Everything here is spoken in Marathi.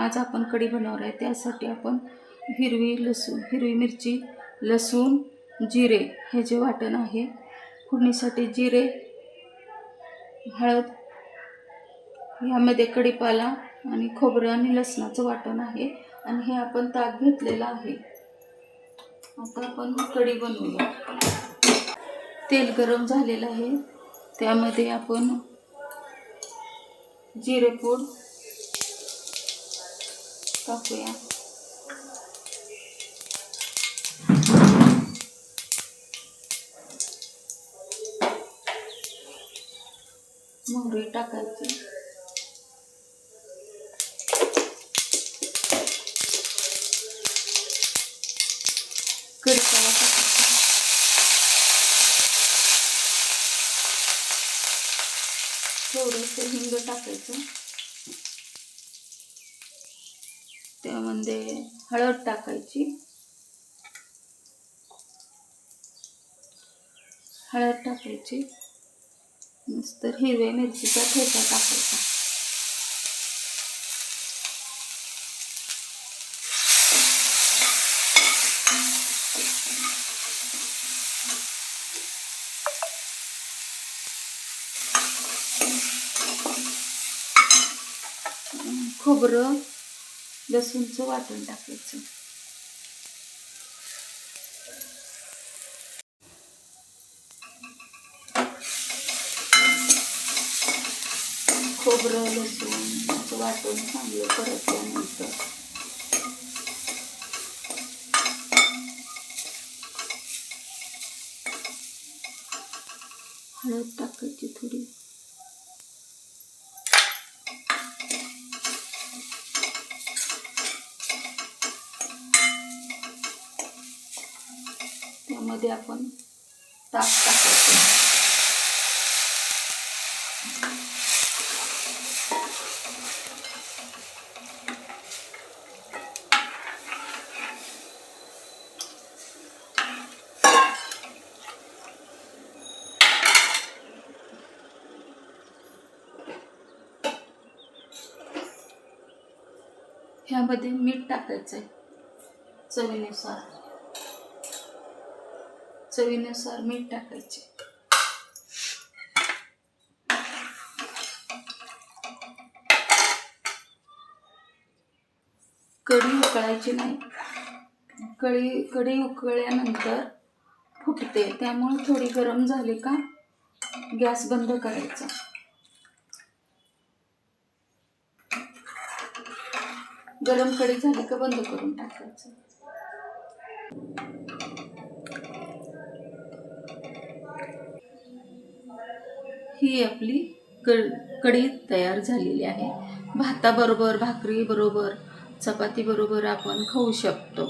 आज आपण कढी बनवणार आहे। त्यासाठी आपण हिरवी मिरची, लसूण, जिरे हे जे वाटण आहे। फोडणीसाठी जिरे, हळद, यामध्ये कढीपाला आणि खोबरं आणि लसणाचं वाटण आहे आणि हे आपण ताक घेतलेलं आहे। आता आपण कढी बनवूया। तेल गरम झालेलं आहे, त्यामध्ये आपण जिरेपूड टाकूया। मोहरी टाकायची, कढीपत्ता टाकायचा, थोडंसं हिंग टाकायचं, त्यामध्ये हळद टाकायची, नंतर हिरव्या मिरचीचा ठेचा टाकायचा, खोबरं लसूणचं वाटण टाकायचं, खोबरं लसूणचं वाटण चांगलं परतल्यानंतर हळद टाकायची थोडी, त्यामध्ये आपण ताक टाकायचं, ह्यामध्ये मीठ टाकायचं आहे, चवीनुसार मीठ टाकायचे। कढी उकळायची नाही, कढी उकळल्यानंतर फुटते, त्यामुळे थोडी गरम झाली का गॅस बंद करायचा। गरम कढी झाली का बंद करून टाकायचं। ही आपली कढी तयार झालेली आहे। भाताबरोबर, भाकरी बरोबर, चपाती बरोबर आपण खाऊ शकतो।